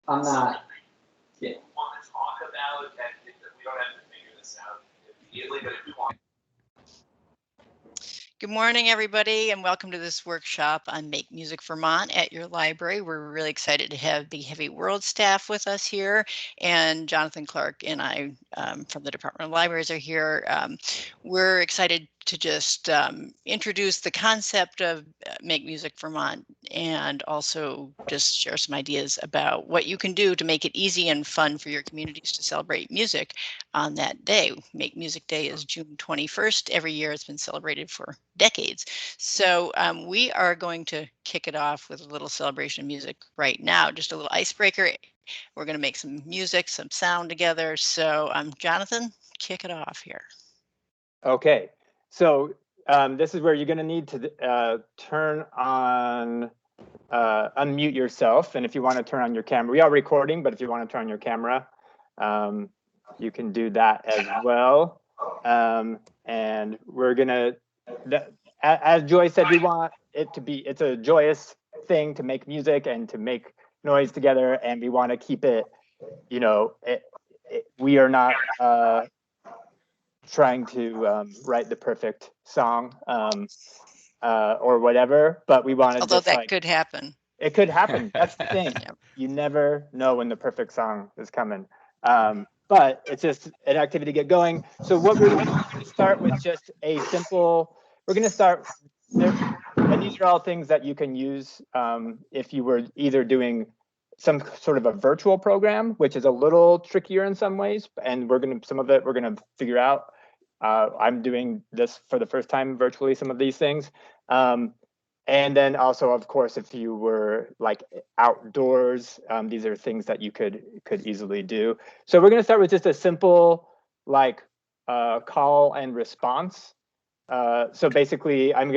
I'm not. Yeah. Want to talk about, and we don't have to figure this out immediately, but if you want. Good morning, everybody, and welcome to this workshop on Make Music Vermont at your library. We're really excited to have the Heavy World staff with us here, and Jonathan Clark and I from the Department of Libraries are here. We're excited to just introduce the concept of Make Music Vermont and also just share some ideas about what you can do to make it easy and fun for your communities to celebrate music on that day. Make Music Day is June 21st. Every year it's been celebrated for decades. So we are going to kick it off with a little celebration of music right now, just a little icebreaker. We're going to make some music, some sound together. So Jonathan, kick it off here. Okay, so this is where you're going to need to turn on, unmute yourself. And if you want to turn on your camera, we are recording, but if you want to turn on your camera, you can do that as well. And we're going to, as Joy said, we want it to be, it's a joyous thing to make music and to make noise together. And we want to keep it, you know, we are not trying to write the perfect song or whatever, but we want to Although just that could happen. It could happen. That's the thing. You never know when the perfect song is coming. But it's just an activity to get going. So what we're going to start with just a simple, we're going to start there, and these are all things that you can use if you were either doing some sort of a virtual program, which is a little trickier in some ways, and some of it we're going to figure out. I'm doing this for the first time virtually, some of these things. And then also, of course, if you were like outdoors, these are things that you could easily do. So we're going to start with just a simple like call and response. So basically, I'm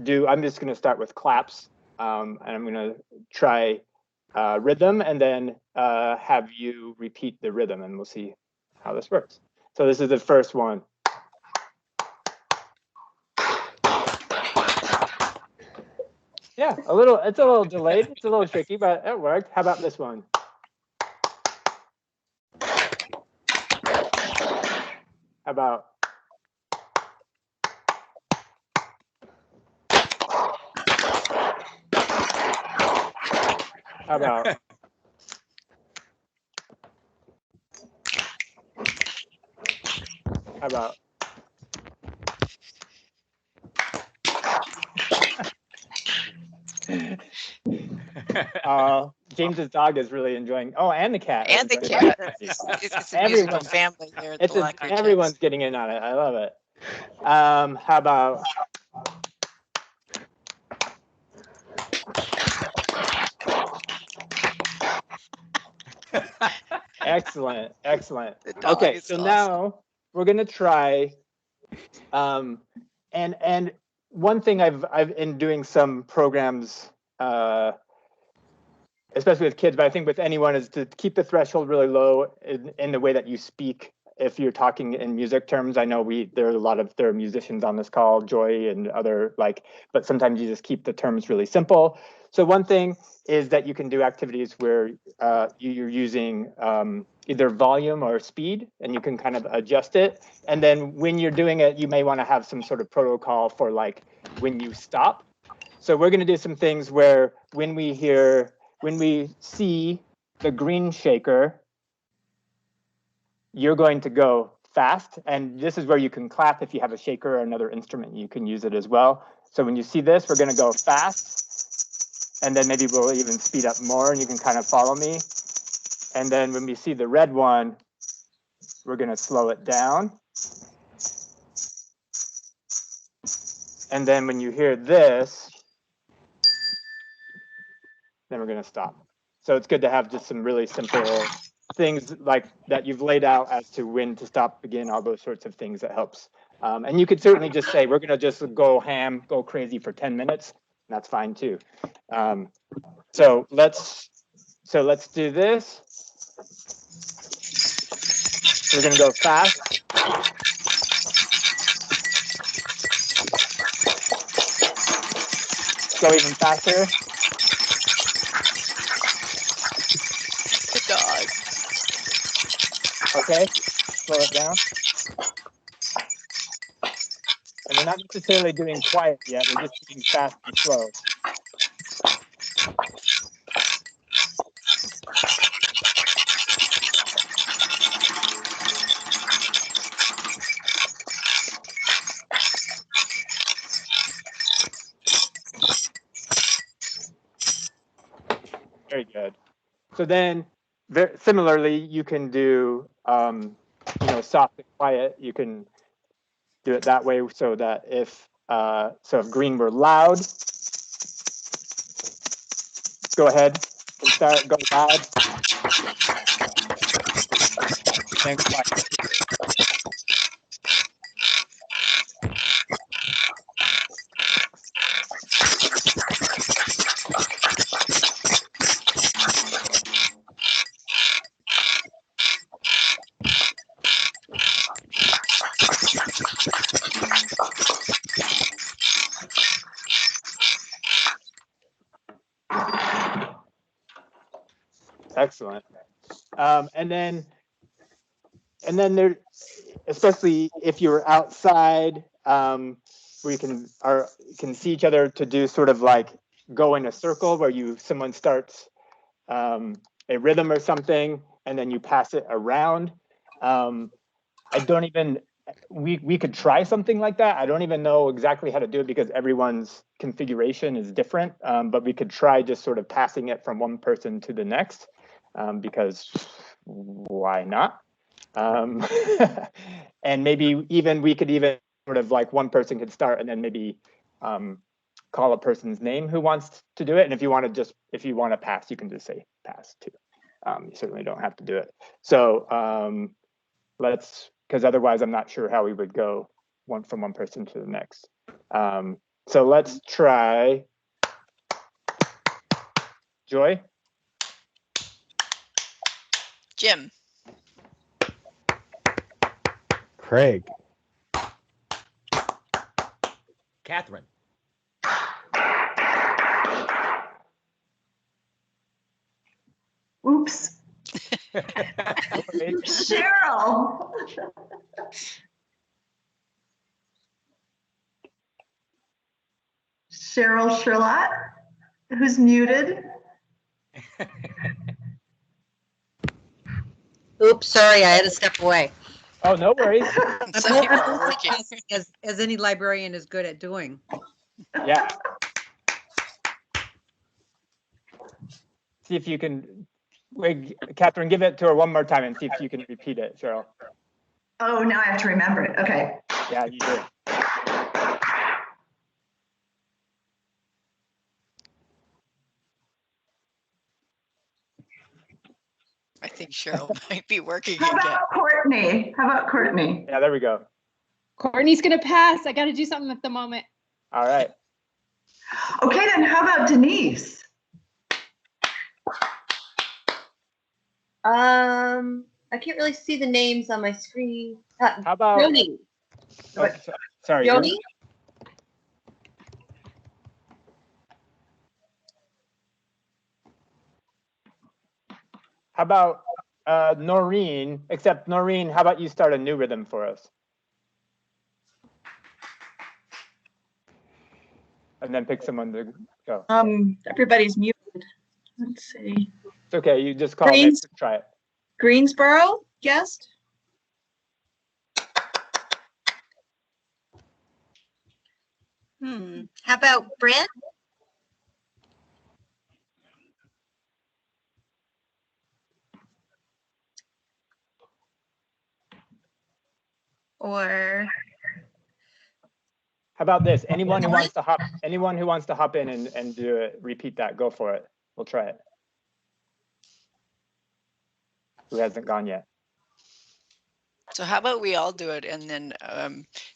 just going to start with claps, and I'm going to try rhythm, and then have you repeat the rhythm, and we'll see how this works. So this is the first one. Yeah, it's a little delayed. It's a little tricky, but it worked. How about this one? How about? How about? How about? James's dog is really enjoying. Oh, and the cat. And the cat. It's a musical family here at the Lockridge. Everyone's getting in on it. I love it. How about? Excellent, excellent. Okay, so awesome. Now we're gonna try. And one thing I've in doing some programs, especially with kids, but I think with anyone, is to keep the threshold really low in the way that you speak. If you're talking in music terms, I know there are musicians on this call, Joy and other but sometimes you just keep the terms really simple. So one thing is that you can do activities where you're using either volume or speed, and you can kind of adjust it. And then when you're doing it, you may want to have some sort of protocol for when you stop. So we're going to do some things where when we see the green shaker, you're going to go fast. And this is where you can clap if you have a shaker or another instrument, you can use it as well. So when you see this, we're going to go fast. And then maybe we'll even speed up more, and you can kind of follow me. And then when we see the red one, we're going to slow it down. And then when you hear this, then we're going to stop. So it's good to have just some really simple things like that you've laid out as to when to stop, begin, all those sorts of things that helps. And you could certainly just say, we're going to just go crazy for 10 minutes. That's fine too. So let's do this. We're going to go fast. Go even faster. Okay, slow it down. And we're not necessarily doing quiet yet, we're just doing fast and slow. Very good. So then, similarly, you can do, soft and quiet. You can do it that way so that if green were loud, go ahead and start, go loud, then quiet. Excellent. And then there, especially if you're outside, where you can see each other, to do sort of like go in a circle where someone starts a rhythm or something, and then you pass it around. We could try something like that. I don't even know exactly how to do it because everyone's configuration is different, but we could try just sort of passing it from one person to the next, because why not? And maybe even we could even sort of like one person could start and then maybe call a person's name who wants to do it. And if you want to pass, you can just say pass too. You certainly don't have to do it. So because otherwise I'm not sure how we would go from one person to the next. So let's try Joy. Jim. Craig. Catherine. Oops. Cheryl. Cheryl Sherlock, who's muted. Oops, sorry, I had to step away. Oh, no worries. Some people are working. As any librarian is good at doing. Yeah. See if you can, wait, Catherine, give it to her one more time and see if you can repeat it, Cheryl. Oh, now I have to remember it. Okay. Yeah, you do. I think Cheryl might be working How again. about Courtney? Yeah, there we go. Courtney's gonna pass. I got to do something at the moment. All right. Okay, then how about Denise? I can't really see the names on my screen. How about Joni. oh, sorry. Joni? How about Noreen? Except Noreen, how about you start a new rhythm for us? And then pick someone to go. Everybody's muted. Let's see. It's okay. You just call Greens. it. Try it. Greensboro, guest. How about Brent? Or How about this? Anyone who wants to hop in and do it, repeat that. Go for it. We'll try it. Who hasn't gone yet? So how about we all do it, and then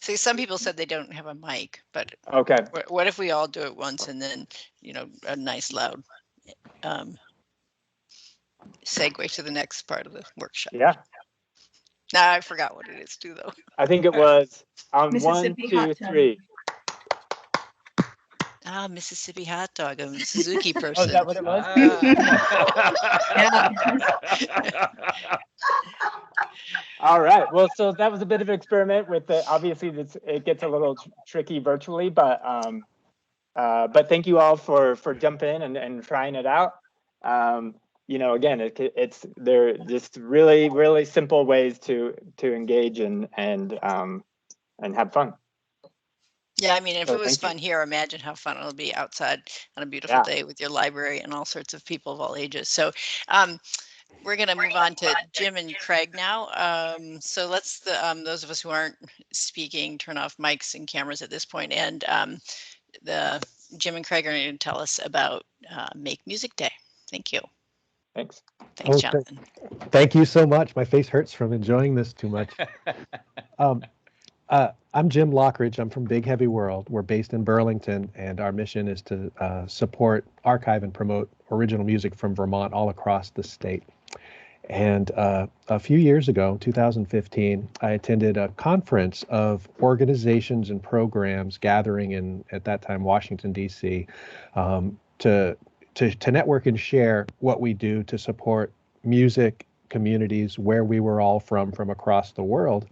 say some people said they don't have a mic, but Okay. what if we all do it once and then a nice loud segue to the next part of the workshop? Yeah. Now I forgot what it is too, though. I think it was on 1, Mississippi 2, hot tub. 3. Mississippi hot dog. I'm a Suzuki person. Oh, is that what it was? All right. Well, so that was a bit of an experiment with the, obviously it gets a little tricky virtually, but thank you all for jumping in and trying it out. You know, again, they're just really, really simple ways to engage and have fun. Yeah, I mean, if So it was thank you. fun here, imagine how fun it'll be outside on a beautiful day with your library and all sorts of people of all ages. So we're going to move on to Jim and Craig now. So let's, those of us who aren't speaking, turn off mics and cameras at this point. And Jim and Craig are going to tell us about Make Music Day. Thank you. Thanks. Thanks, Okay. Jonathan. Thank you so much. My face hurts from enjoying this too much. I'm Jim Lockridge. I'm from Big Heavy World. We're based in Burlington, and our mission is to support, archive, and promote original music from Vermont all across the state. And a few years ago, 2015, I attended a conference of organizations and programs gathering in, at that time, Washington, D.C., to network and share what we do to support music communities where we were all from across the world.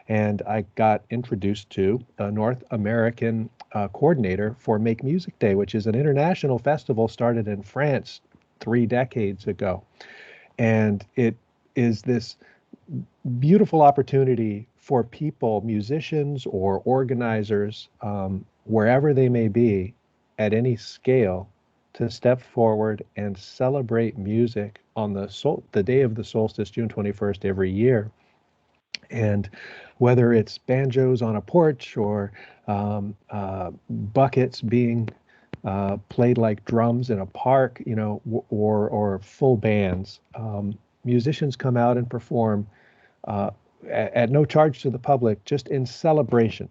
And I got introduced to a North American coordinator for Make Music Day, which is an international festival started in France 3 decades ago. And it is this beautiful opportunity for people, musicians or organizers, wherever they may be, at any scale, to step forward and celebrate music on the day of the solstice, June 21st, every year. And whether it's banjos on a porch or buckets being played like drums in a park, you know, or full bands, musicians come out and perform at no charge to the public, just in celebration.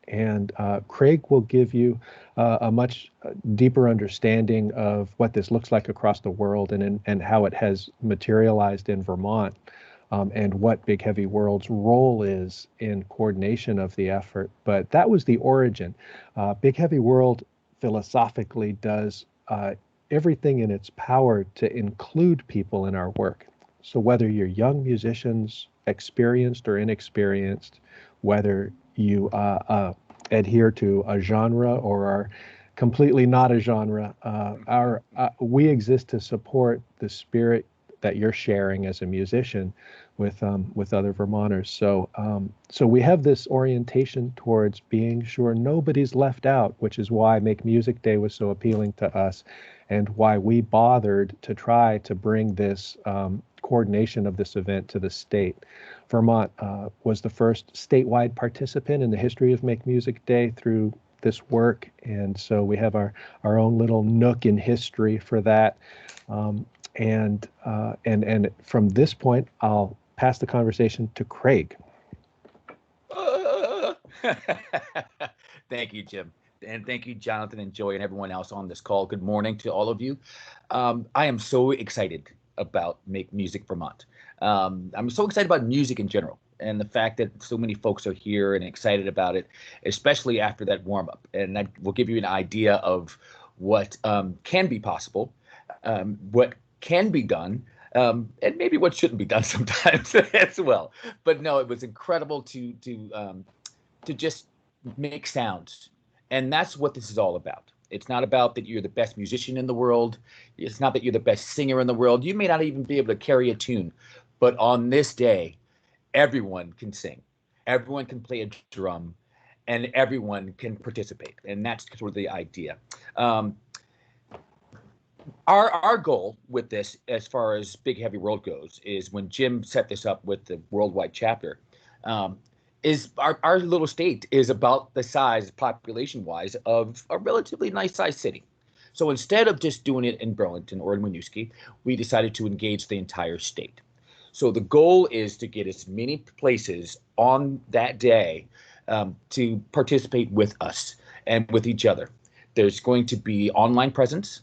And Craig will give you a much deeper understanding of what this looks like across the world and how it has materialized in Vermont. And what Big Heavy World's role is in coordination of the effort. But that was the origin. Big Heavy World philosophically does everything in its power to include people in our work. So whether you're young musicians, experienced or inexperienced, whether you adhere to a genre or are completely not a genre, we exist to support the spirit that you're sharing as a musician with other Vermonters. So we have this orientation towards being sure nobody's left out, which is why Make Music Day was so appealing to us, and why we bothered to try to bring this coordination of this event to the state. Vermont was the first statewide participant in the history of Make Music Day through this work, and so we have our own little nook in history for that. And from this point, I'll pass the conversation to Craig. Thank you, Jim. And thank you, Jonathan and Joy and everyone else on this call. Good morning to all of you. I am so excited about Make Music Vermont. I'm so excited about music in general and the fact that so many folks are here and excited about it, especially after that warm-up. And that will give you an idea of what can be possible, what can be done, and maybe what shouldn't be done sometimes as well. But no, it was incredible to just make sounds, and that's what this is all about. It's not about that you're the best musician in the world. It's not that you're the best singer in the world. You may not even be able to carry a tune, but on this day, everyone can sing, everyone can play a drum, and everyone can participate, and that's sort of the idea. Our goal with this, as far as Big Heavy World goes, is when Jim set this up with the worldwide chapter, is our little state is about the size, population-wise, of a relatively nice-sized city. So instead of just doing it in Burlington or in Winooski, we decided to engage the entire state. So the goal is to get as many places on that day to participate with us and with each other. There's going to be online presence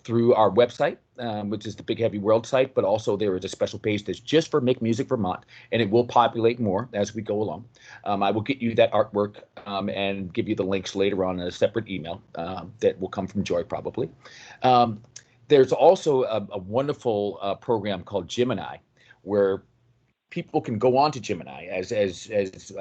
through our website, which is the Big Heavy World site, but also there is a special page that's just for Make Music Vermont, and it will populate more as we go along. I will get you that artwork and give you the links later on in a separate email that will come from Joy probably. There's also a wonderful program called Jim and I, where people can go on to Gemini as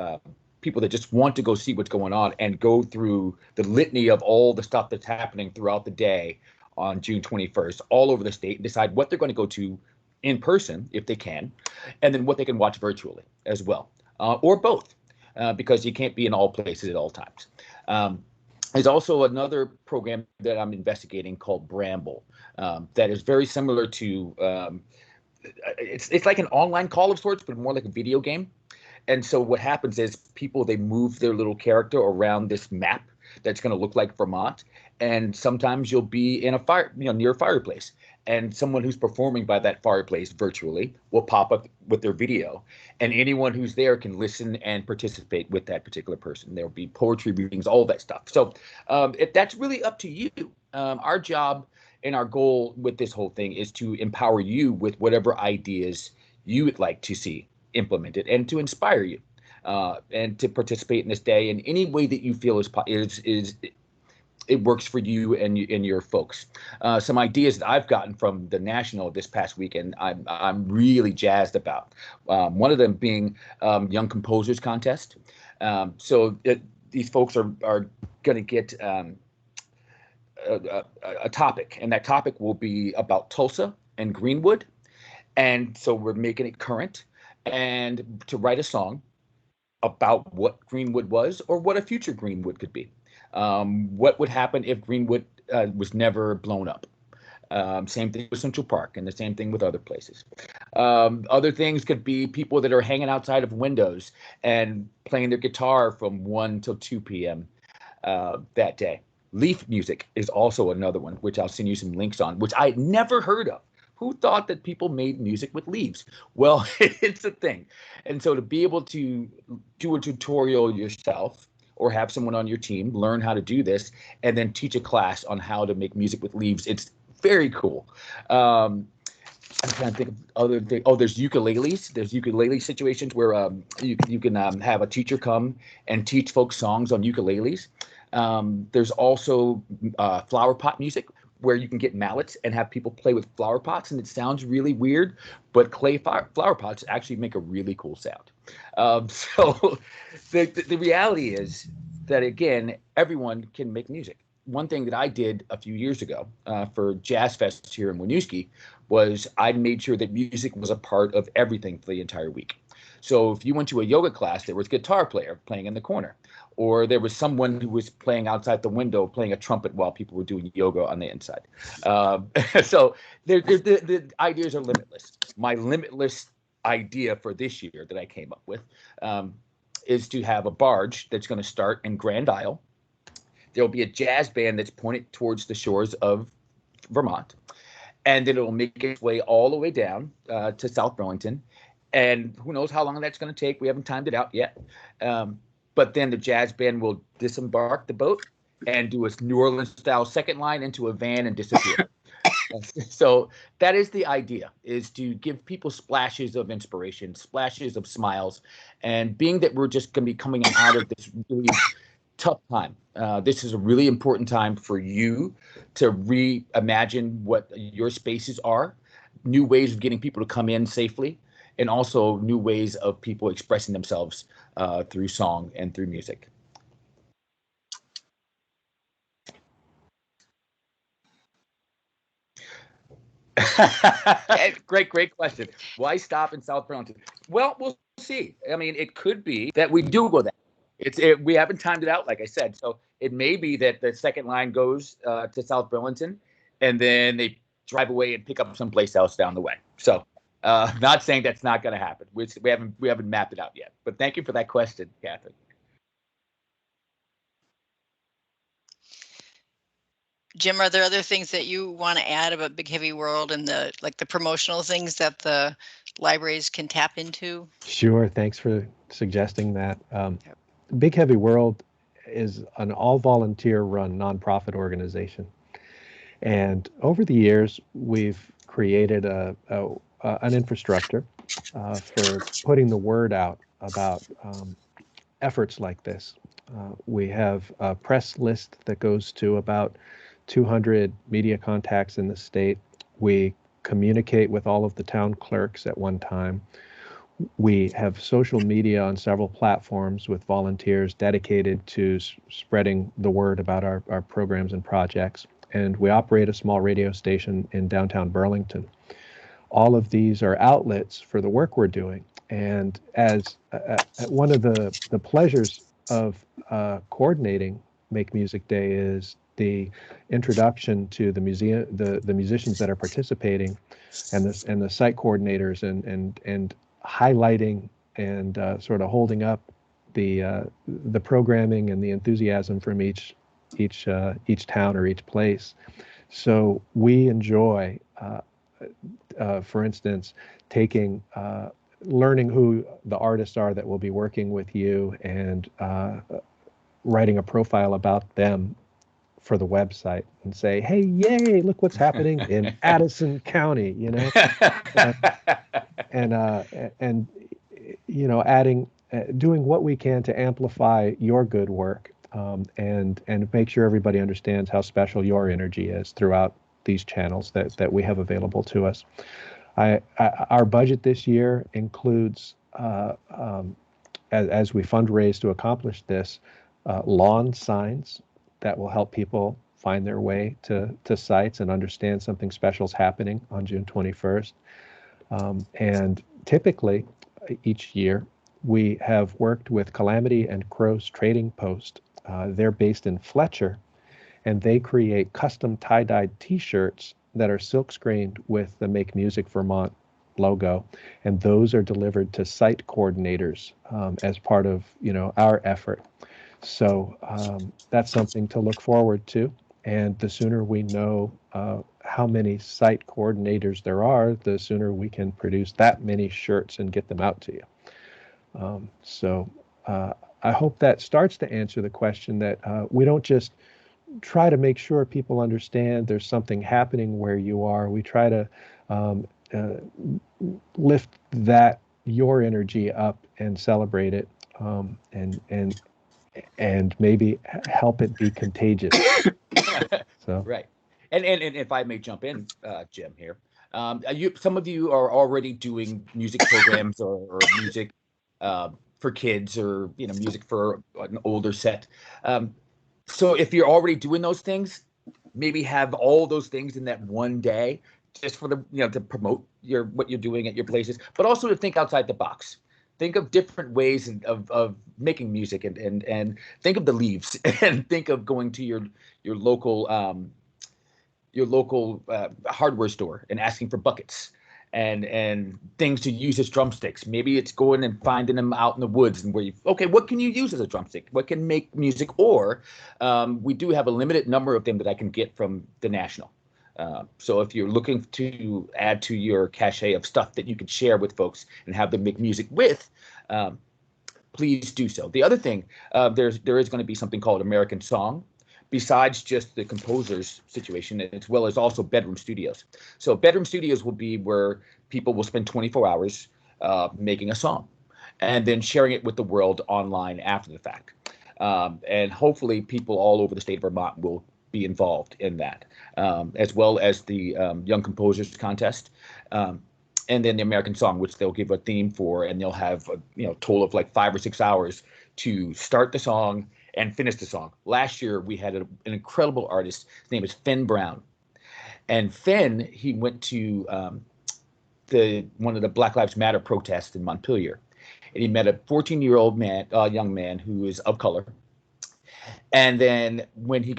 people that just want to go see what's going on and go through the litany of all the stuff that's happening throughout the day on June 21st, all over the state, and decide what they're going to go to in person if they can, and then what they can watch virtually as well, or both, because you can't be in all places at all times. There's also another program that I'm investigating called Bramble, that is very similar to, it's like an online call of sorts, but more like a video game. And so what happens is people, they move their little character around this map that's going to look like Vermont. And sometimes you'll be in a fire, near a fireplace, and someone who's performing by that fireplace virtually will pop up with their video, and anyone who's there can listen and participate with that particular person. There'll be poetry readings, all that stuff. So that's really up to you. Our job and our goal with this whole thing is to empower you with whatever ideas you would like to see implemented, and to inspire you, and to participate in this day in any way that you feel it works for you and your folks. Some ideas that I've gotten from the national this past weekend, I'm really jazzed about. One of them being Young Composers Contest. So these folks are going to get a topic, and that topic will be about Tulsa and Greenwood. And so we're making it current, and to write a song about what Greenwood was, or what a future Greenwood could be. What would happen if Greenwood was never blown up? Same thing with Central Park, and the same thing with other places. Other things could be people that are hanging outside of windows and playing their guitar from 1 till 2 p.m. That day. Leaf music is also another one, which I'll send you some links on, which I had never heard of. Who thought that people made music with leaves? Well, it's a thing. And so to be able to do a tutorial yourself, or have someone on your team learn how to do this, and then teach a class on how to make music with leaves, it's very cool. I'm trying to think of other things. Oh, there's ukuleles. There's ukulele situations where you can have a teacher come and teach folks songs on ukuleles. There's also flower pot music, where you can get mallets and have people play with flower pots, and it sounds really weird, but clay flower pots actually make a really cool sound. So the reality is that, again, everyone can make music. One thing that I did a few years ago for Jazz Fest here in Winooski was I made sure that music was a part of everything for the entire week. So if you went to a yoga class, there was a guitar player playing in the corner, or there was someone who was playing outside the window, playing a trumpet while people were doing yoga on the inside. So the ideas are limitless. My limitless idea for this year that I came up with is to have a barge that's going to start in Grand Isle. There'll be a jazz band that's pointed towards the shores of Vermont, and then it'll make its way all the way down to South Burlington. And who knows how long that's going to take. We haven't timed it out yet. But then the jazz band will disembark the boat and do a New Orleans style second line into a van and disappear. So that is the idea, is to give people splashes of inspiration, splashes of smiles. And being that we're just going to be coming out of this really tough time, this is a really important time for you to reimagine what your spaces are, new ways of getting people to come in safely, and also new ways of people expressing themselves through song and through music. Great question. Why stop in South Burlington? Well, we'll see. I mean, it could be that we do go there. We haven't timed it out, like I said. So it may be that the second line goes to South Burlington, and then they drive away and pick up someplace else down the way. So not saying that's not going to happen. We haven't mapped it out yet. But thank you for that question, Catherine. Jim, are there other things that you want to add about Big Heavy World and the promotional things that the libraries can tap into? Sure. Thanks for suggesting that. Big Heavy World is an all-volunteer run nonprofit organization. And over the years, we've created an infrastructure for putting the word out about efforts like this. We have a press list that goes to about 200 media contacts in the state. We communicate with all of the town clerks at one time. We have social media on several platforms with volunteers dedicated to spreading the word about our programs and projects. And we operate a small radio station in downtown Burlington. All of these are outlets for the work we're doing. And as one of the pleasures of coordinating Make Music Day is the introduction to the museum, the musicians that are participating, and the site coordinators, and highlighting and sort of holding up the programming and the enthusiasm from each town or each place. So we enjoy, for instance, learning who the artists are that will be working with you, and writing a profile about them for the website, and say, hey, yay, look what's happening in Addison County, and adding, doing what we can to amplify your good work, and make sure everybody understands how special your energy is throughout these channels that we have available to us. Our budget this year includes, as we fundraise to accomplish this, lawn signs that will help people find their way to sites and understand something special is happening on June 21st. And typically, each year, we have worked with Calamity and Crow's Trading Post. They're based in Fletcher, and they create custom tie-dyed T-shirts that are silk-screened with the Make Music Vermont logo, and those are delivered to site coordinators as part of our effort. So that's something to look forward to. And the sooner we know how many site coordinators there are, the sooner we can produce that many shirts and get them out to you. So I hope that starts to answer the question that we don't just try to make sure people understand there's something happening where you are. We try to lift your energy up and celebrate it, and maybe help it be contagious. So right. And if I may jump in, Jim, here, some of you are already doing music programs or music for kids, or music for an older set. So if you're already doing those things, maybe have all those things in that one day, just for the to promote what you're doing at your places, but also to think outside the box. Think of different ways of making music, and think of the leaves, and think of going to your local hardware store and asking for buckets and things to use as drumsticks. Maybe it's going and finding them out in the woods, and what can you use as a drumstick? What can make music? Or we do have a limited number of them that I can get from the National. So if you're looking to add to your cachet of stuff that you can share with folks and have them make music with, please do so. The other thing, there is going to be something called American Song, besides just the composer's situation, as well as also bedroom studios. So bedroom studios will be where people will spend 24 hours making a song, and then sharing it with the world online after the fact. And hopefully people all over the state of Vermont will be involved in that, as well as the Young Composers Contest, and then the American Song, which they'll give a theme for, and they'll have a total of like 5 or 6 hours to start the song and finish the song. Last year we had an incredible artist. His name is Finn Brown, and Finn, he went to one of the Black Lives Matter protests in Montpelier, and he met a 14-year-old young man who is of color. And then when he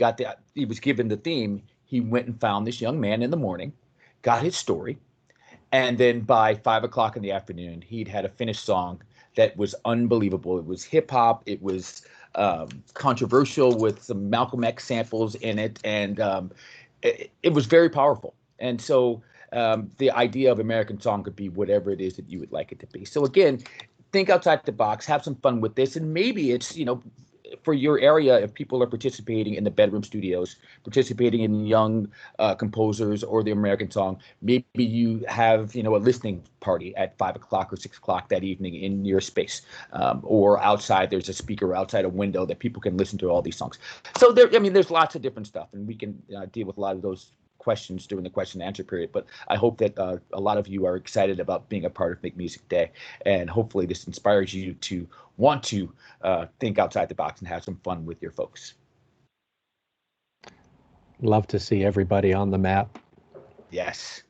was given the theme, he went and found this young man in the morning, got his story, and then by 5 o'clock in the afternoon, he'd had a finished song that was unbelievable. It was hip hop. It was controversial with some Malcolm X samples in it, and it was very powerful. And so the idea of American Song could be whatever it is that you would like it to be. So again, think outside the box, have some fun with this, and maybe it's for your area, if people are participating in the bedroom studios, participating in young composers or the American Song, maybe you have a listening party at 5 o'clock or 6 o'clock that evening in your space, or outside. There's a speaker outside a window that people can listen to all these songs. So there's lots of different stuff, and we can deal with a lot of those questions during the question and answer period. But I hope that a lot of you are excited about being a part of Make Music Day, and hopefully this inspires you to want to think outside the box and have some fun with your folks. Love to see everybody on the map. Yes.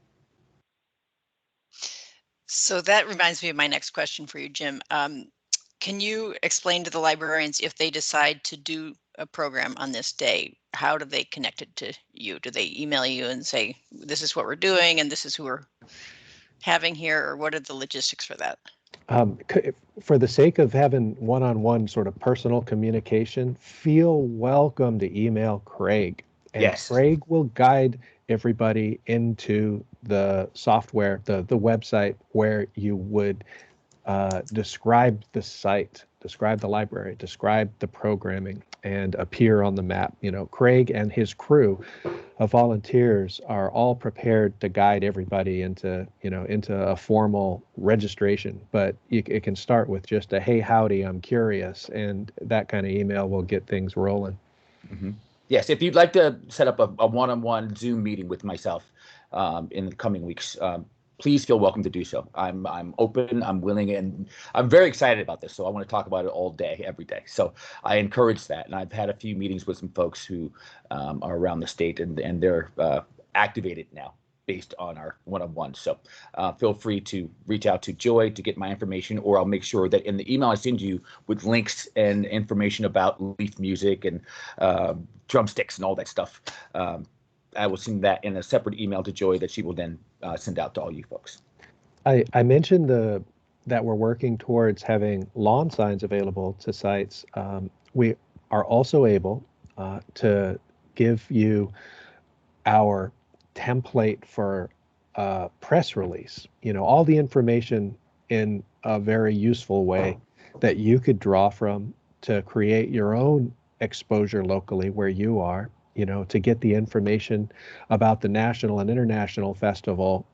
So that reminds me of my next question for you, Jim. Can you explain to the librarians, if they decide to do a program on this day, how do they connect it to you? Do they email you and say, this is what we're doing and this is who we're having here, or what are the logistics for that? For the sake of having one-on-one sort of personal communication, feel welcome to email Craig. And yes. Craig will guide everybody into the software, the website where you would describe the site, describe the library, describe the programming, and appear on the map. You know, Craig and his crew of volunteers are all prepared to guide everybody into a formal registration. But it can start with just a, hey, howdy, I'm curious, and that kind of email will get things rolling. Mm-hmm. Yes, if you'd like to set up a one-on-one Zoom meeting with myself in the coming weeks, please feel welcome to do so. I'm open, I'm willing, and I'm very excited about this. So I want to talk about it all day, every day. So I encourage that. And I've had a few meetings with some folks who are around the state, and they're activated now based on our one-on-one. So feel free to reach out to Joy to get my information, or I'll make sure that in the email I send you with links and information about leaf music and drumsticks and all that stuff, I will send that in a separate email to Joy that she will then send out to all you folks. I mentioned that we're working towards having lawn signs available to sites. We are also able to give you our template for a press release, all the information in a very useful way that you could draw from to create your own exposure locally where you are, to get the information about the national and international festival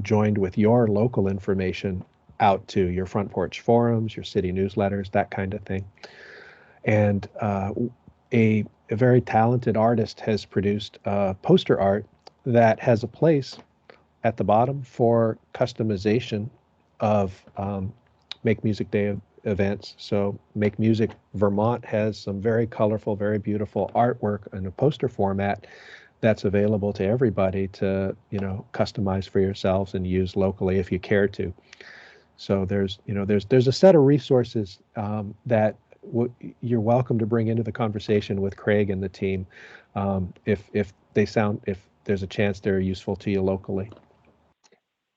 joined with your local information out to your front porch forums, your city newsletters, that kind of thing. And a very talented artist has produced poster art that has a place at the bottom for customization of Make Music Day events. So Make Music Vermont has some very colorful, very beautiful artwork in a poster format that's available to everybody to, customize for yourselves and use locally if you care to. So there's a set of resources that you're welcome to bring into the conversation with Craig and the team if there's a chance they're useful to you locally.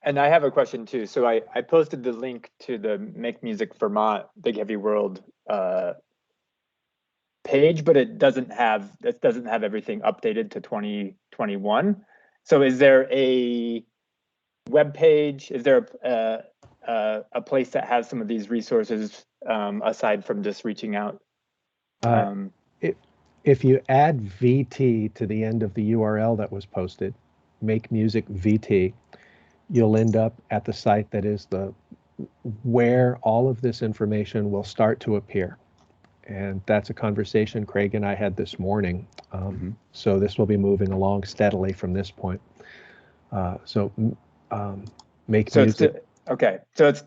And I have a question too. So I posted the link to the Make Music Vermont Big Heavy World page, but it doesn't have everything updated to 2021. So is there a web page? Is there a place that has some of these resources aside from just reaching out? If you add VT to the end of the URL that was posted, Make Music VT, you'll end up at the site that is where all of this information will start to appear. And that's a conversation Craig and I had this morning. So this will be moving along steadily from this point. Make Music. Okay, so it's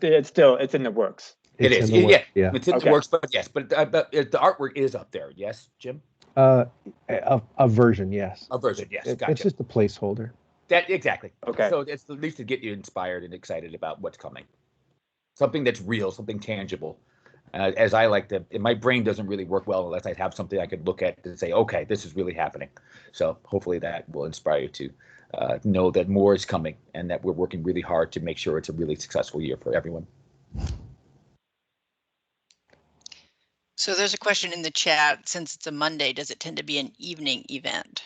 in the works. It's in the works, but yes, but the artwork is up there. Yes, Jim. A version, yes. A version, yes. Gotcha. It's just a placeholder. That exactly. Okay. So it's at least to get you inspired and excited about what's coming. Something that's real, something tangible. As I like to, my brain doesn't really work well unless I have something I could look at and say, okay, this is really happening. So hopefully that will inspire you to know that more is coming and that we're working really hard to make sure it's a really successful year for everyone. So there's a question in the chat. Since it's a Monday, does it tend to be an evening event?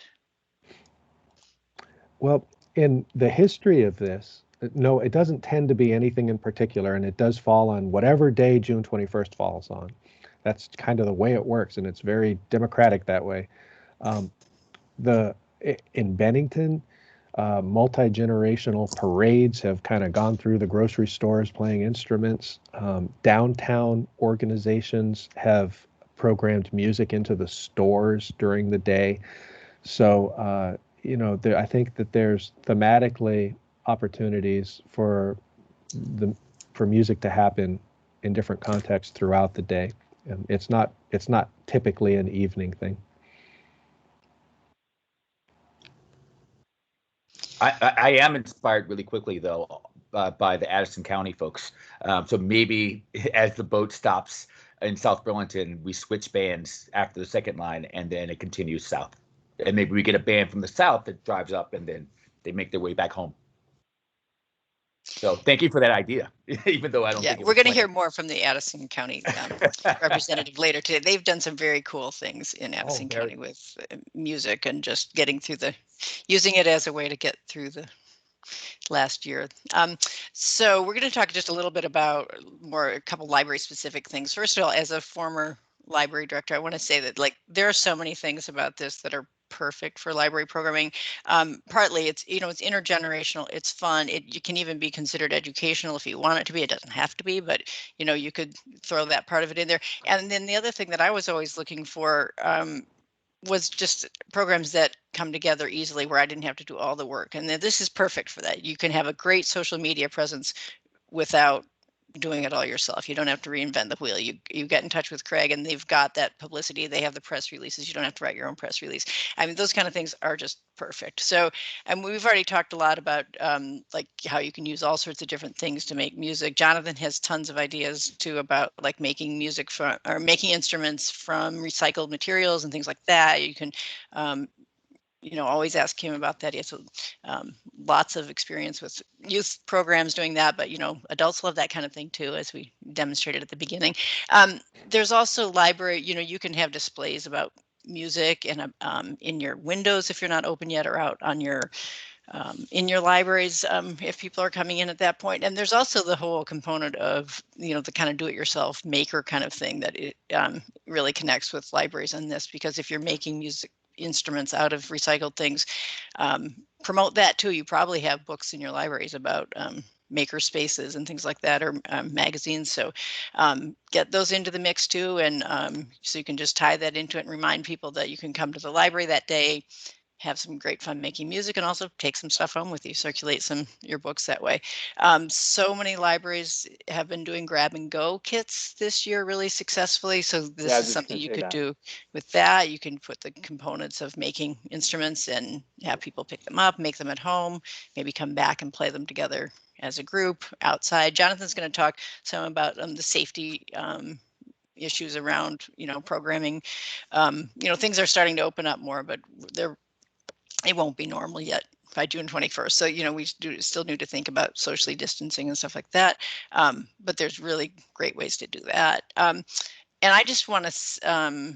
Well, in the history of this, no, it doesn't tend to be anything in particular, and it does fall on whatever day June 21st falls on. That's kind of the way it works, and it's very democratic that way. In Bennington, multi-generational parades have kind of gone through the grocery stores playing instruments. Downtown organizations have programmed music into the stores during the day. So I think that there's thematically opportunities for music to happen in different contexts throughout the day. And it's not typically an evening thing. I am inspired really quickly though by the Addison County folks. So maybe as the boat stops in South Burlington, we switch bands after the second line, and then it continues south. And maybe we get a band from the south that drives up, and then they make their way back home. So thank you for that idea, even though I don't think we're going to hear more from the Addison County representative later today. They've done some very cool things in Addison County with music and just getting through using it as a way to get through the last year. So we're going to talk just a little bit about a couple library specific things. First of all, as a former library director, I want to say that there are so many things about this that are perfect for library programming. Partly it's intergenerational, it's fun, you can even be considered educational if you want it to be. It doesn't have to be, but you could throw that part of it in there. And then the other thing that I was always looking for was just programs that come together easily where I didn't have to do all the work. And this is perfect for that. You can have a great social media presence without doing it all yourself. You don't have to reinvent the wheel. You get in touch with Craig and they've got that publicity. They have the press releases. You don't have to write your own press release. I mean, those kind of things are just perfect. So, and we've already talked a lot about how you can use all sorts of different things to make music. Jonathan has tons of ideas too about making music or making instruments from recycled materials and things like that. You can always ask him about that. He has lots of experience with youth programs doing that, but adults love that kind of thing too, as we demonstrated at the beginning. There's also library, you can have displays about music and in your windows if you're not open yet, or out on your in your libraries if people are coming in at that point. And there's also the whole component of the kind of do-it-yourself maker kind of thing that it really connects with libraries on this, because if you're making music instruments out of recycled things, promote that too. You probably have books in your libraries about maker spaces and things like that, or magazines. So get those into the mix too. And so you can just tie that into it and remind people that you can come to the library that day, have some great fun making music, and also take some stuff home with you, circulate your books that way. So many libraries have been doing grab and go kits this year really successfully. So this is something you could do with that. You can put the components of making instruments and have people pick them up, make them at home, maybe come back and play them together as a group outside. Jonathan's going to talk some about the safety issues around, programming. Things are starting to open up more, but it won't be normal yet by June 21st. So, we still need to think about socially distancing and stuff like that. But there's really great ways to do that. And I just want to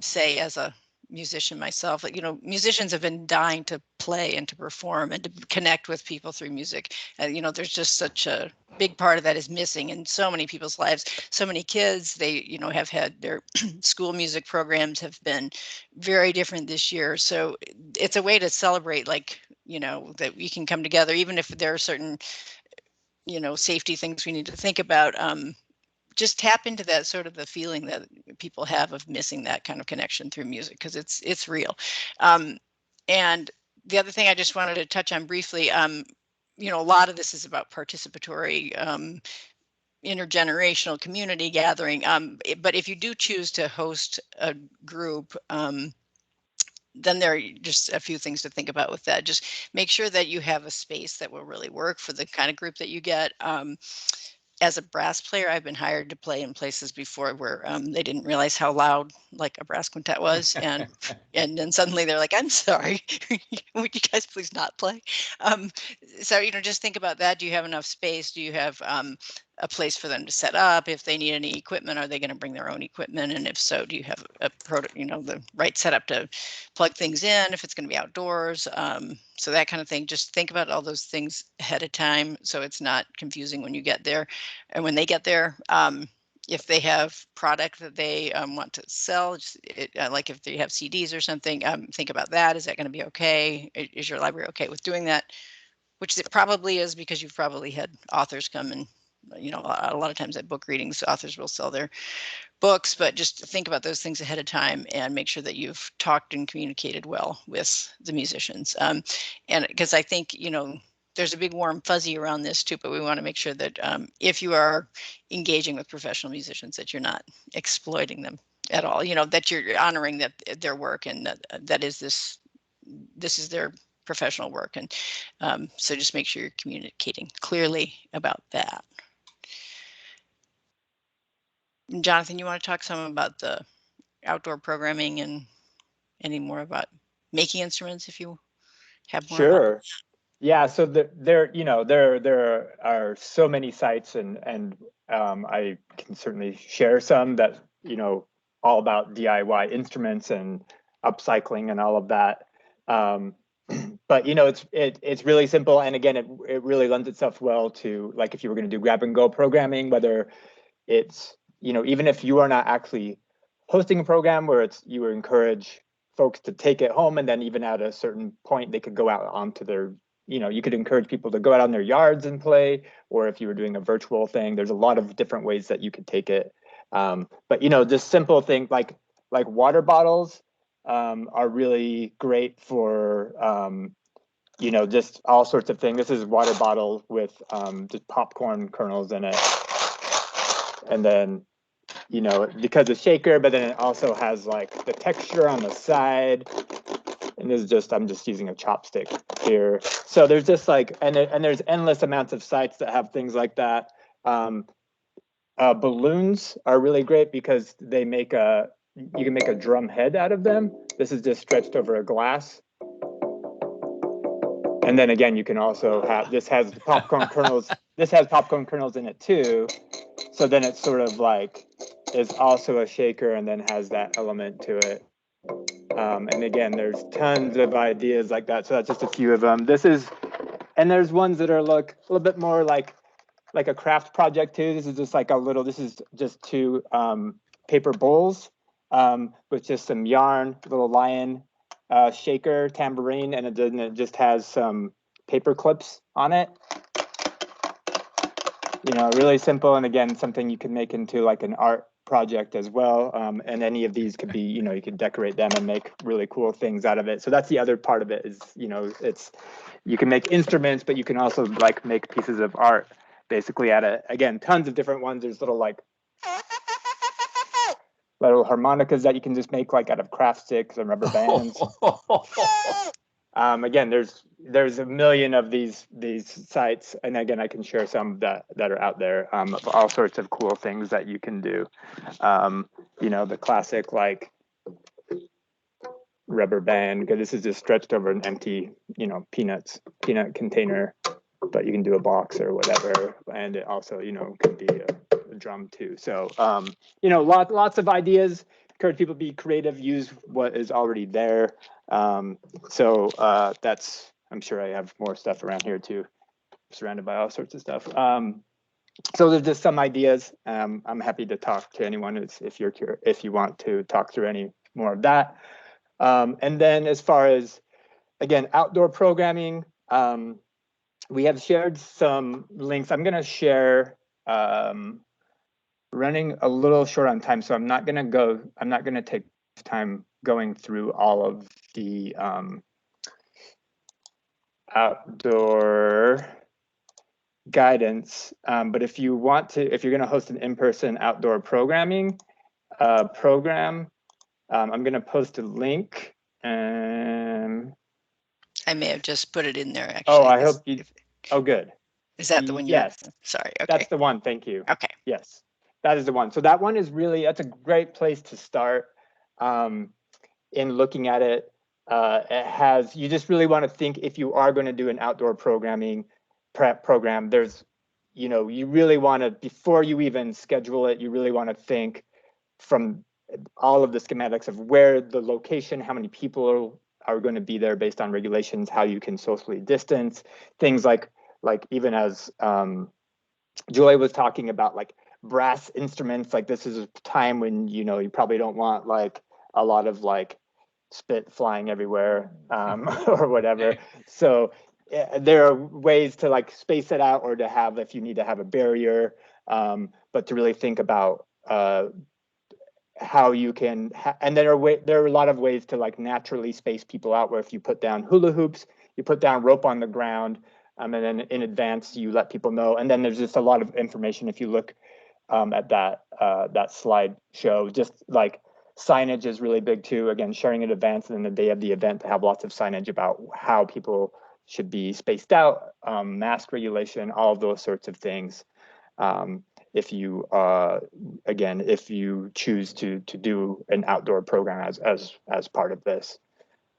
say, as a musician myself, that, musicians have been dying to play and to perform and to connect with people through music. And, there's just such a big part of that is missing in so many people's lives. So many kids, they, have had their school music programs have been very different this year. So it's a way to celebrate, that we can come together, even if there are certain, safety things we need to think about. Just tap into that sort of the feeling that people have of missing that kind of connection through music, because it's real. And the other thing I just wanted to touch on briefly, a lot of this is about participatory, intergenerational community gathering. But if you do choose to host a group, then there are just a few things to think about with that. Just make sure that you have a space that will really work for the kind of group that you get. As a brass player, I've been hired to play in places before where they didn't realize how loud a brass quintet was, and then suddenly they're like, "I'm sorry, would you guys please not play?" So just think about that. Do you have enough space? Do you have a place for them to set up? If they need any equipment, are they going to bring their own equipment? And if so, do you have the right setup to plug things in if it's going to be outdoors? So that kind of thing. Just think about all those things ahead of time, so it's not confusing when you get there. And when they get there, if they have product that they want to sell, like if they have CDs or something, think about that. Is that going to be okay? Is your library okay with doing that? Which it probably is, because you've probably had authors come and you know, a lot of times at book readings, authors will sell their books, but just think about those things ahead of time and make sure that you've talked and communicated well with the musicians. And because I think, you know, there's a big warm fuzzy around this too, but we want to make sure that if you are engaging with professional musicians, that you're not exploiting them at all, you know, that you're honoring that their work and that is this is their professional work. And so just make sure you're communicating clearly about that. Jonathan, you want to talk some about the outdoor programming and any more about making instruments if you have more? Sure. Yeah, so there are so many sites, and I can certainly share some that, you know, all about DIY instruments and upcycling and all of that. But you know, it's really simple, and again, it really lends itself well to, like, if you were going to do grab and go programming, whether it's, you know, even if you are not actually hosting a program, where you would encourage folks to take it home, and then even at a certain point they could go out onto their, you know, you could encourage people to go out on their yards and play, or if you were doing a virtual thing, there's a lot of different ways that you could take it. But you know, just simple things like water bottles are really great for you know, just all sorts of things. This is a water bottle with just popcorn kernels in it, and then, you know, because it's shaker, but then it also has like the texture on the side. And this is just, I'm just using a chopstick here. So there's just like, and there's endless amounts of sites that have things like that. Balloons are really great because they make you can make a drum head out of them. This is just stretched over a glass. And then again, you can also have, this has popcorn kernels. This has popcorn kernels in it too. So then it's sort of like, is also a shaker and then has that element to it. And again, there's tons of ideas like that. So that's just a few of them. And there's ones that are like a little bit more like a craft project too. This is just like this is just two paper bowls with just some yarn, little lion shaker, tambourine, and it just has some paper clips on it. You know, really simple. And again, something you can make into like an art project as well. And any of these could be, you know, you could decorate them and make really cool things out of it. So that's the other part of it is, you know, you can make instruments, but you can also like make pieces of art basically again, tons of different ones. There's little harmonicas that you can just make like out of craft sticks and rubber bands. Again, there's a million of these sites, and again, I can share some that are out there of all sorts of cool things that you can do. You know, the classic like rubber band, because this is just stretched over an empty, you know, peanut container, but you can do a box or whatever, and it also, you know, could be a drum too. So you know, lots of ideas. Encourage people to be creative, use what is already there. So that's, I'm sure I have more stuff around here too, surrounded by all sorts of stuff. So there's just some ideas. I'm happy to talk to anyone if you want to talk through any more of that. And then as far as, again, outdoor programming, we have shared some links. I'm going to share, running a little short on time, so I'm not going to take time going through all of the outdoor guidance. But if you're going to host an in-person outdoor programming program, I'm going to post a link. I may have just put it in there, actually. Oh, I hope you. Oh, good. Is that the one? Yes. Sorry. Okay. That's the one. Thank you. Okay. Yes, that is the one. So that one is that's a great place to start in looking at it. You just really want to think, if you are going to do an outdoor programming prep program, you know, you really want to, before you even schedule it, you really want to think from all of the schematics of where the location, how many people are going to be there based on regulations, how you can socially distance, things like even as Joy was talking about, like brass instruments, like this is a time when, you know, you probably don't want like a lot of like spit flying everywhere or whatever. So there are ways to like space it out, or to have, if you need to have a barrier, but to really think about how you can, and there are a lot of ways to like naturally space people out, where if you put down hula hoops, you put down rope on the ground, and then in advance you let people know. And then there's just a lot of information if you look at that slide show. Just like signage is really big too. Again, sharing in advance, and then the day of the event to have lots of signage about how people should be spaced out, mask regulation, all of those sorts of things. If you again, if you choose to do an outdoor program as part of this,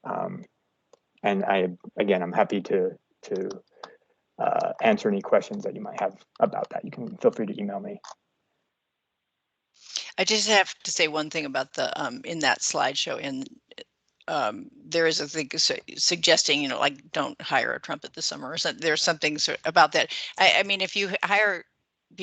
and I'm happy to answer any questions that you might have about that. You can feel free to email me. I just have to say one thing about the in that slideshow, and there is a thing suggesting, you know, like don't hire a trumpet this summer or something. There's something about that. I mean, if you hire,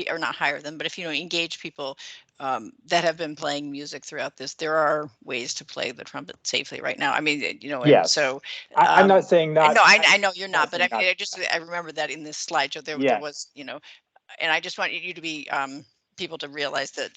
or not hire them, but if you know, engage people that have been playing music throughout this, there are ways to play the trumpet safely right now. I mean, you know, and Yes. so I'm not saying not. No, I know you're not, but I not. I remember that in this slideshow there was, you know, and I just want you to be people to realize that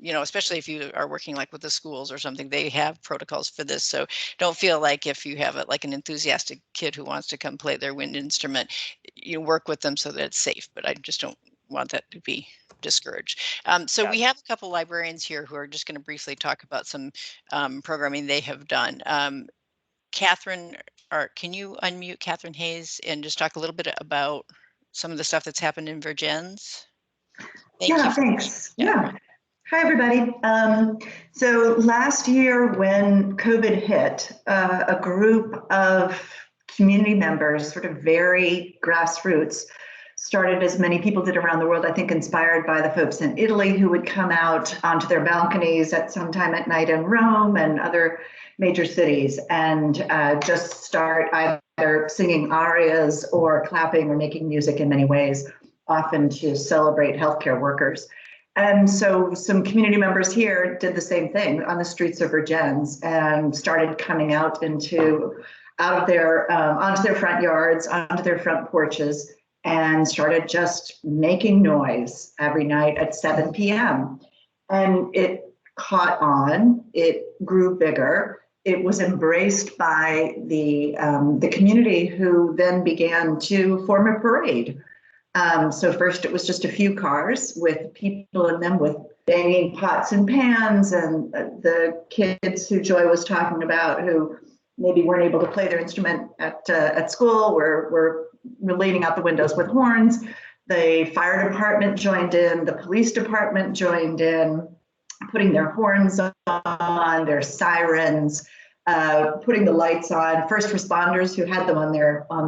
you know, especially if you are working like with the schools or something, they have protocols for this. So don't feel like if you have like an enthusiastic kid who wants to come play their wind instrument, you work with them so that it's safe. But I just don't want that to be discouraged. So we have a couple librarians here who are just going to briefly talk about some programming they have done. Catherine, or can you unmute Catherine Hayes and just talk a little bit about some of the stuff that's happened in Virgins? Thanks. Yeah. Hi, everybody. So last year when COVID hit, a group of community members, sort of very grassroots, started, as many people did around the world, I think inspired by the folks in Italy who would come out onto their balconies at some time at night in Rome and other major cities and just start either singing arias or clapping or making music in many ways, often to celebrate healthcare workers. And so some community members here did the same thing on the streets of Virgins and started coming out onto their front yards, onto their front porches, and started just making noise every night at 7 p.m. And it caught on, it grew bigger. It was embraced by the community, who then began to form a parade. So first it was just a few cars with people in them with banging pots and pans, and the kids who Joy was talking about who maybe weren't able to play their instrument at school were leaning out the windows with horns. The fire department joined in, the police department joined in, putting their horns on, their sirens, putting the lights on. First responders who had them on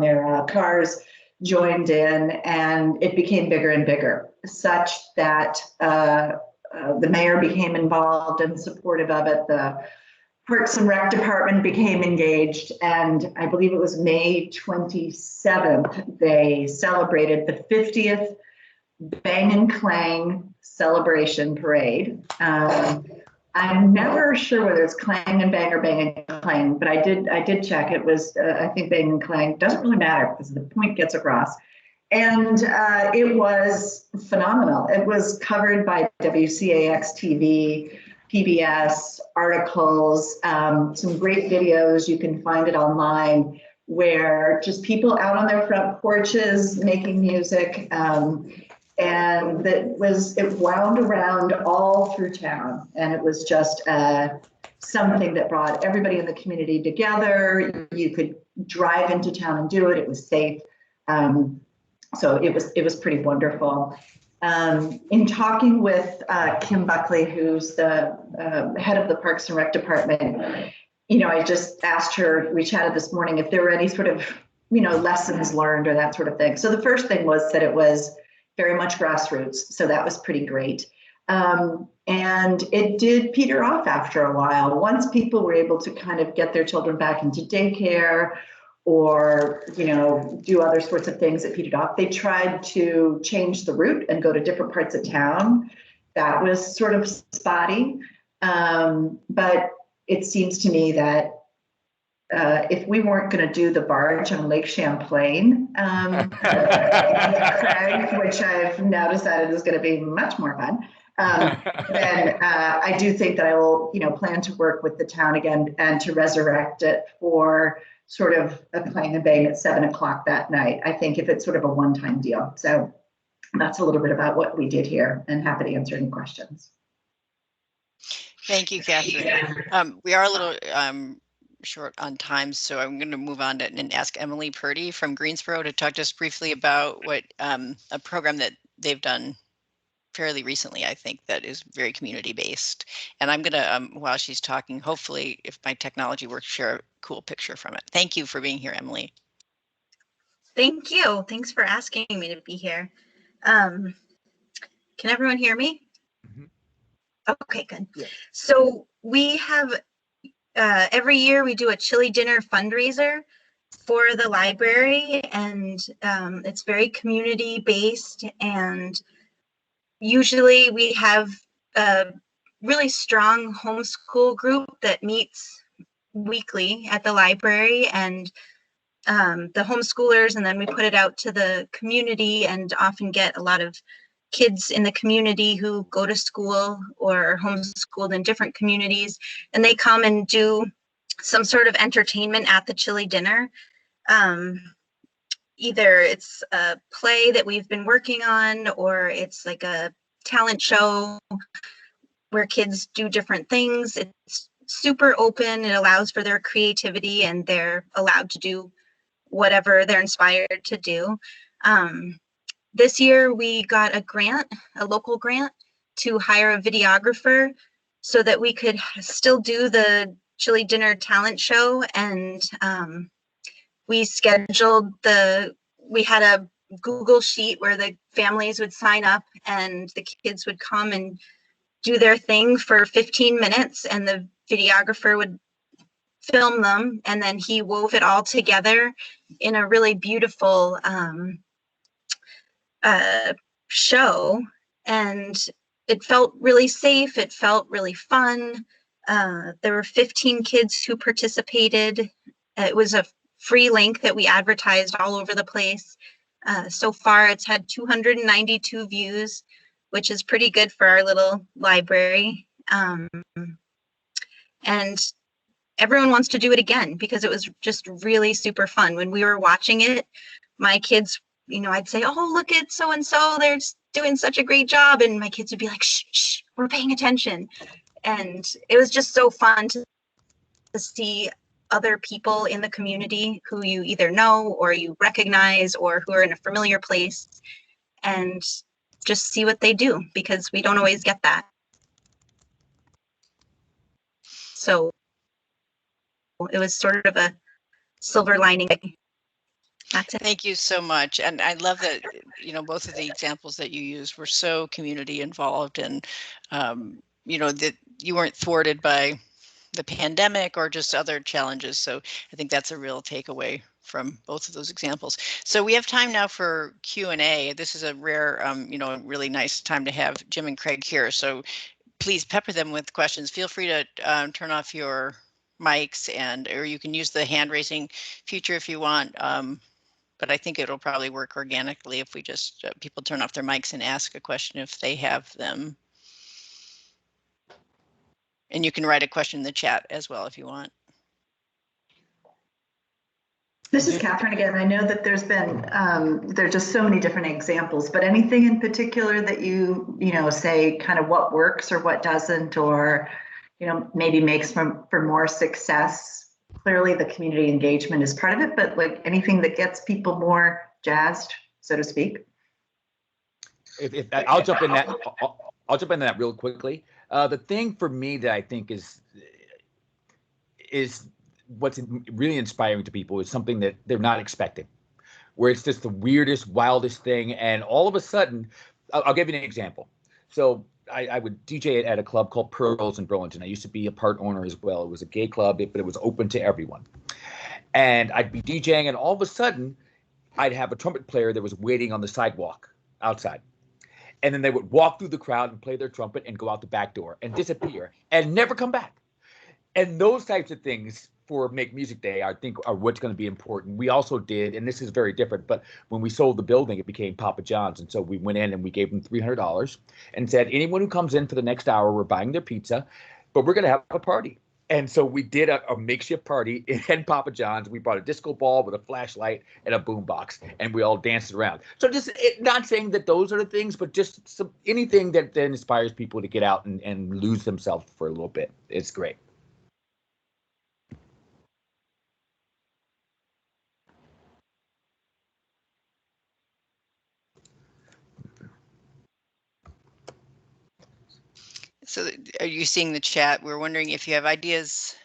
their cars joined in, and it became bigger and bigger, such that the mayor became involved and supportive of it. The Parks and Rec department became engaged, and I believe it was May 27th, they celebrated the 50th Bang and Clang celebration parade. I'm never sure whether it's Clang and Bang or Bang and Clang, but I did check. It was, I think, Bang and Clang. Doesn't really matter because the point gets across. And it was phenomenal. It was covered by WCAX TV, PBS, articles, some great videos. You can find it online, where just people out on their front porches making music. And it wound around all through town. And it was just something that brought everybody in the community together. You could drive into town and do it. It was safe. So it was pretty wonderful. In talking with Kim Buckley, who's the head of the Parks and Rec department, you know, I just asked her, we chatted this morning, if there were any sort of, you know, lessons learned or that sort of thing. So the first thing was that it was very much grassroots. So that was pretty great. And it did peter off after a while. Once people were able to kind of get their children back into daycare or, you know, do other sorts of things that petered off, they tried to change the route and go to different parts of town. That was sort of spotty. But it seems to me that if we weren't going to do the barge on Lake Champlain with Craig, which I've now decided is going to be much more fun, then I do think that I will, plan to work with the town again and to resurrect it for sort of a clang and bang at 7 o'clock that night. I think if it's sort of a one-time deal. So that's a little bit about what we did here, and happy to answer any questions. Thank you, Catherine. We are a little short on time, so I'm going to move on and ask Emily Purdy from Greensboro to talk to us briefly about what a program that they've done fairly recently, I think, that is very community based. And I'm going to, while she's talking, hopefully, if my technology works, share a cool picture from it. Thank you for being here, Emily. Thank you. Thanks for asking me to be here. Can everyone hear me? Okay, good. Yeah. So we have every year we do a chili dinner fundraiser for the library, and it's very community based, and usually we have a really strong homeschool group that meets weekly at the library, and the homeschoolers, and then we put it out to the community and often get a lot of kids in the community who go to school or are homeschooled in different communities, and they come and do some sort of entertainment at the chili dinner. Either it's a play that we've been working on, or it's like a talent show where kids do different things. It's super open. It allows for their creativity, and they're allowed to do whatever they're inspired to do. This year we got a grant, a local grant, to hire a videographer so that we could still do the chili dinner talent show. And we scheduled we had a Google sheet where the families would sign up and the kids would come and do their thing for 15 minutes, and the videographer would film them, and then he wove it all together in a really beautiful show, and it felt really safe. It felt really fun. There were 15 kids who participated. It was a free link that we advertised all over the place. So far, it's had 292 views, which is pretty good for our little library. And everyone wants to do it again because it was just really super fun. When we were watching it, my kids, I'd say, oh, look at so-and-so, they're doing such a great job. And my kids would be like, shh, shh, we're paying attention. And it was just so fun to see other people in the community who you either know or you recognize or who are in a familiar place, and just see what they do, because we don't always get that. So it was sort of a silver lining. That's it. Thank you so much. And I love that, both of the examples that you used were so community involved, and, that you weren't thwarted by the pandemic or just other challenges. So I think that's a real takeaway from both of those examples. So we have time now for Q&A. This is a rare, really nice time to have Jim and Craig here. So please pepper them with questions. Feel free to turn off your mics, or you can use the hand raising feature if you want. But I think it'll probably work organically if we just people turn off their mics and ask a question if they have them. And you can write a question in the chat as well if you want. This is Catherine again. I know that there's been, there's just so many different examples, but anything in particular that you say kind of what works or what doesn't, or, maybe makes for more success? Clearly the community engagement is part of it, but like anything that gets people more jazzed, so to speak. I'll jump in that. I'll jump into that real quickly. The thing for me that I think is what's really inspiring to people is something that they're not expecting, where it's just the weirdest, wildest thing, and all of a sudden, I'll give you an example. So I would DJ at a club called Pearls in Burlington. I used to be a part owner as well. It was a gay club, but it was open to everyone. And I'd be DJing, and all of a sudden, I'd have a trumpet player that was waiting on the sidewalk outside. And then they would walk through the crowd and play their trumpet and go out the back door and disappear and never come back. And those types of things for Make Music Day, I think, are what's going to be important. We also did, and this is very different, but when we sold the building, it became Papa John's. And so we went in and we gave them $300 and said, anyone who comes in for the next hour, we're buying their pizza, but we're going to have a party. And so we did a makeshift party in Papa John's. We brought a disco ball with a flashlight and a boombox, and we all danced around. So just not saying that those are the things, but just anything that then inspires people to get out and lose themselves for a little bit. It's great. So are you seeing the chat? We're wondering if you have ideas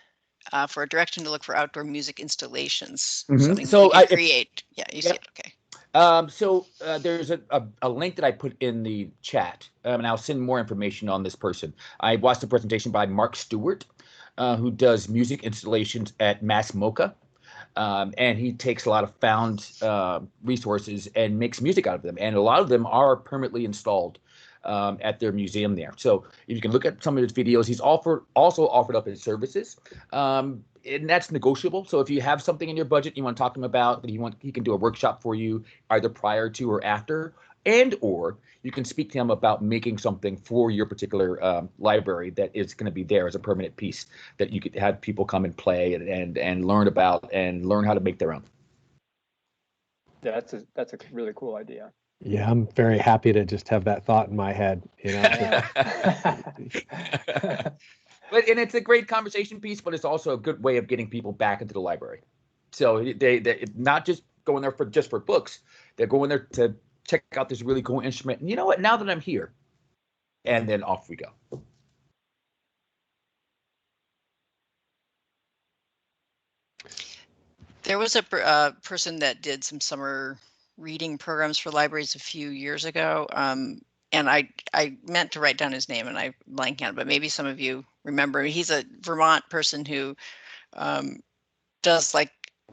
for a direction to look for outdoor music installations. Something So you can create. Yeah, you see it. Okay. So there's a link that I put in the chat, and I'll send more information on this person. I watched a presentation by Mark Stewart, who does music installations at Mass MoCA. And he takes a lot of found resources and makes music out of them. And a lot of them are permanently installed at their museum there. So if you can look at some of his videos, he's also offered up his services. And that's negotiable. So if you have something in your budget you want to talk to him about, that he can do a workshop for you either prior to or after, or you can speak to him about making something for your particular library that is going to be there as a permanent piece that you could have people come and play and learn about and learn how to make their own. Yeah, that's a really cool idea. Yeah, I'm very happy to just have that thought in my head. But it's a great conversation piece, but it's also a good way of getting people back into the library. So they not just going there for books. They're going there to check out this really cool instrument. And you know what? Now that I'm here, and then off we go. There was a person that did some summer reading programs for libraries a few years ago. And I meant to write down his name and I blanked on it, but maybe some of you remember. He's a Vermont person who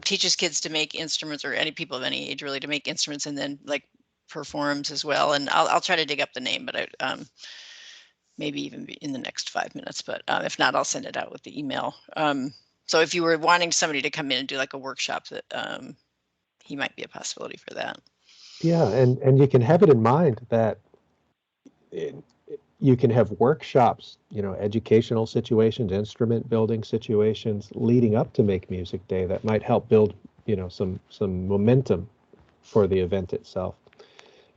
teaches kids to make instruments, or any people of any age really, to make instruments, and then performs as well. And I'll try to dig up the name, but maybe even in the next 5 minutes. But if not, I'll send it out with the email. So if you were wanting somebody to come in and do a workshop, that he might be a possibility for that. Yeah, and you can have it in mind that you can have workshops, educational situations, instrument building situations leading up to Make Music Day that might help build, some momentum for the event itself,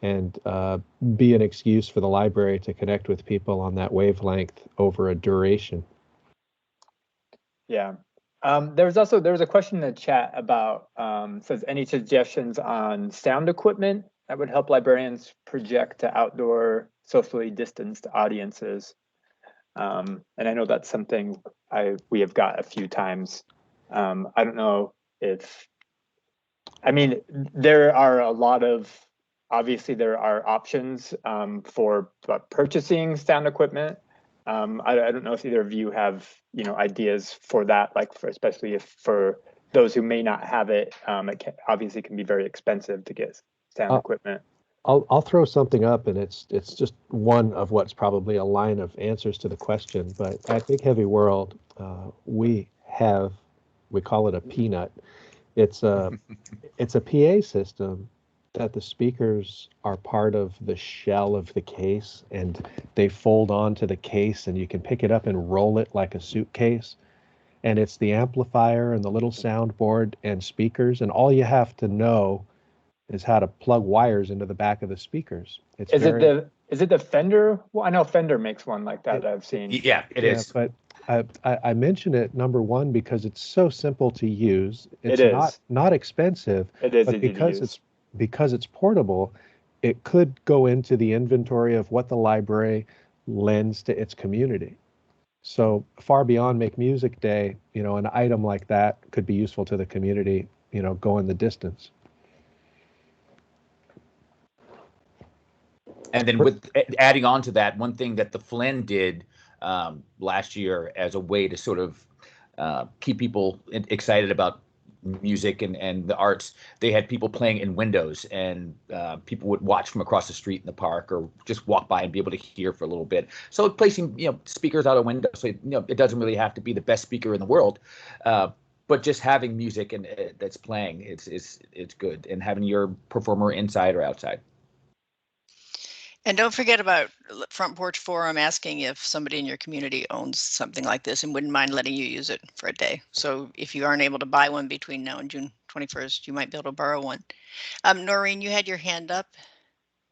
and be an excuse for the library to connect with people on that wavelength over a duration. Yeah. There was a question in the chat about says any suggestions on sound equipment that would help librarians project to outdoor socially distanced audiences. And I know that's something we have got a few times. I don't know there are obviously there are options for purchasing sound equipment. I don't know if either of you have ideas for that, especially if for those who may not have it, obviously can be very expensive to get sound equipment. I'll throw something up, and it's just one of what's probably a line of answers to the question. But at Big Heavy World, we call it a peanut. It's a PA system that the speakers are part of the shell of the case, and they fold onto the case, and you can pick it up and roll it like a suitcase. And it's the amplifier and the little soundboard and speakers, and all you have to know is how to plug wires into the back of the speakers. Is it the Fender? Well, I know Fender makes one like that I've seen. Yeah, it is. But I mention it, number one, because it's so simple to use. It's not expensive. It is, but because it's portable, it could go into the inventory of what the library lends to its community. So far beyond Make Music Day, an item like that could be useful to the community, going the distance. And then with adding on to that, one thing that the Flynn did last year as a way to sort of keep people excited about music and the arts, they had people playing in windows, and people would watch from across the street in the park or just walk by and be able to hear for a little bit. So placing speakers out a window, so it doesn't really have to be the best speaker in the world, but just having music and that's playing, it's good, and having your performer inside or outside. And don't forget about Front Porch Forum asking if somebody in your community owns something like this and wouldn't mind letting you use it for a day. So if you aren't able to buy one between now and June 21st, you might be able to borrow one. Noreen, you had your hand up.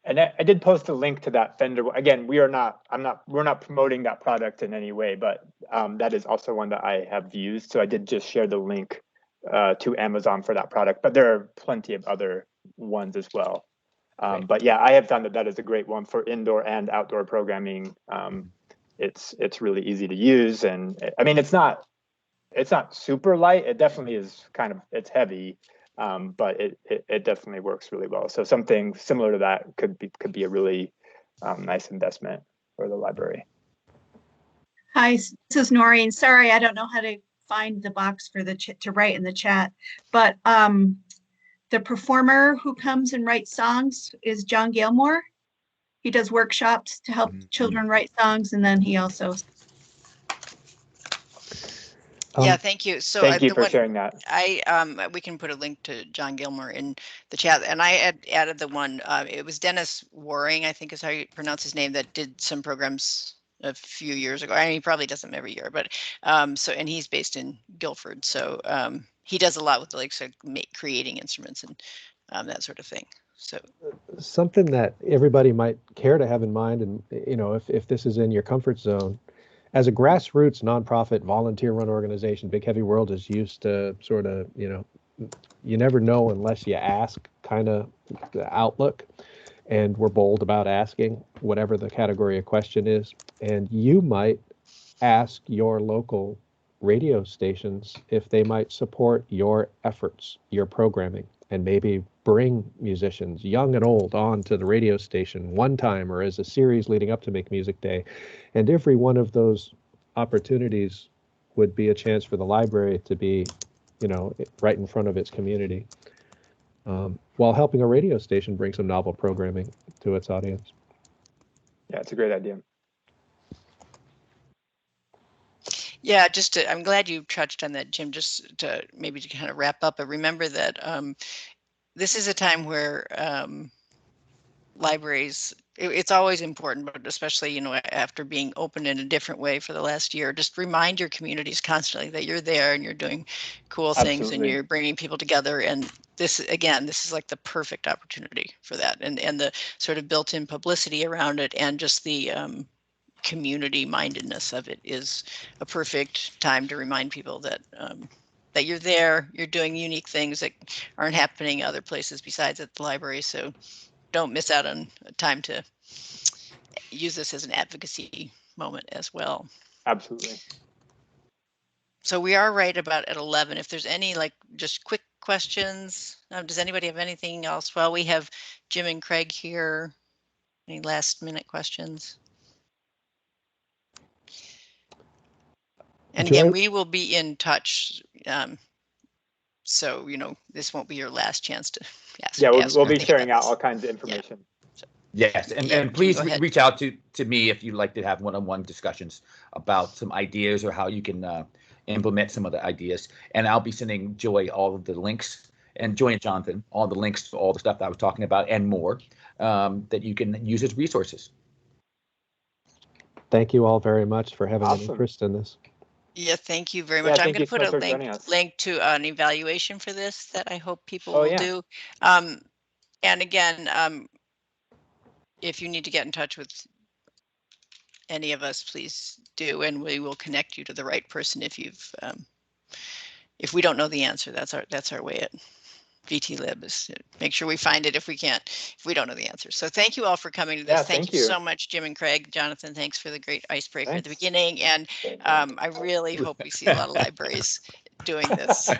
And I did post a link to that Fender. Again, we're not promoting that product in any way, but that is also one that I have used. So I did just share the link to Amazon for that product, but there are plenty of other ones as well. But yeah, I have found that is a great one for indoor and outdoor programming. It's really easy to use, and I mean, it's not super light. It definitely is it's heavy, but it definitely works really well. So something similar to that could be a really nice investment for the library. Hi, this is Noreen. Sorry, I don't know how to find the box for to write in the chat, but the performer who comes and writes songs is John Gilmore. He does workshops to help children write songs, and then he also. Yeah, thank you. So thank you for sharing that. We can put a link to John Gilmore in the chat, and I added the one. It was Dennis Waring, I think is how you pronounce his name, that did some programs a few years ago. I mean, he probably does them every year, but and he's based in Guilford, so he does a lot with creating instruments and that sort of thing. So something that everybody might care to have in mind, and if this is in your comfort zone, as a grassroots nonprofit volunteer-run organization, Big Heavy World is used to sort of you never know unless you ask kind of outlook, and we're bold about asking whatever the category of question is, and you might ask your local radio stations if they might support your efforts, your programming, and maybe bring musicians, young and old, on to the radio station one time or as a series leading up to Make Music Day. And every one of those opportunities would be a chance for the library to be, right in front of its community, while helping a radio station bring some novel programming to its audience. Yeah, it's a great idea. Yeah, I'm glad you touched on that, Jim, just to maybe to kind of wrap up. But remember that this is a time where libraries, it's always important, but especially, after being open in a different way for the last year, just remind your communities constantly that you're there and you're doing cool things and you're bringing people together. And this is like the perfect opportunity for that. And the sort of built-in publicity around it and just the community mindedness of it is a perfect time to remind people that that you're there, you're doing unique things that aren't happening other places besides at the library. So don't miss out on time to use this as an advocacy moment as well. Absolutely. So we are right about at 11. If there's any just quick questions, does anybody have anything else? Well, we have Jim and Craig here. Any last minute questions? And again, we will be in touch. So, this won't be your last chance to ask. Yeah, we'll be sharing out all kinds of information. Yeah. Yes, and please reach out to me if you'd like to have one-on-one discussions about some ideas or how you can implement some of the ideas. And I'll be sending Joy all of the links, and Joy and Jonathan, all the links to all the stuff that I was talking about and more that you can use as resources. Thank you all very much for having an interest in this. Yeah, thank you very much. I'm going to put a link to an evaluation for this that I hope people will do. And again, if you need to get in touch with any of us, please do, and we will connect you to the right person if if we don't know the answer. That's our way at VTLIB, is to make sure we find it if we don't know the answer. So thank you all for coming to this. Yeah, thank you so much, Jim and Craig. Jonathan, thanks for the great icebreaker at the beginning. And I really hope we see a lot of libraries doing this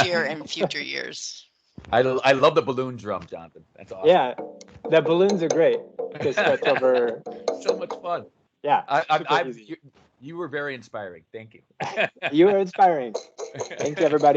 year and future years. I love the balloon drum, Jonathan. That's awesome. Yeah, the balloons are great. That's over. So much fun. Yeah. You were very inspiring. Thank you. You were inspiring. Thanks, everybody.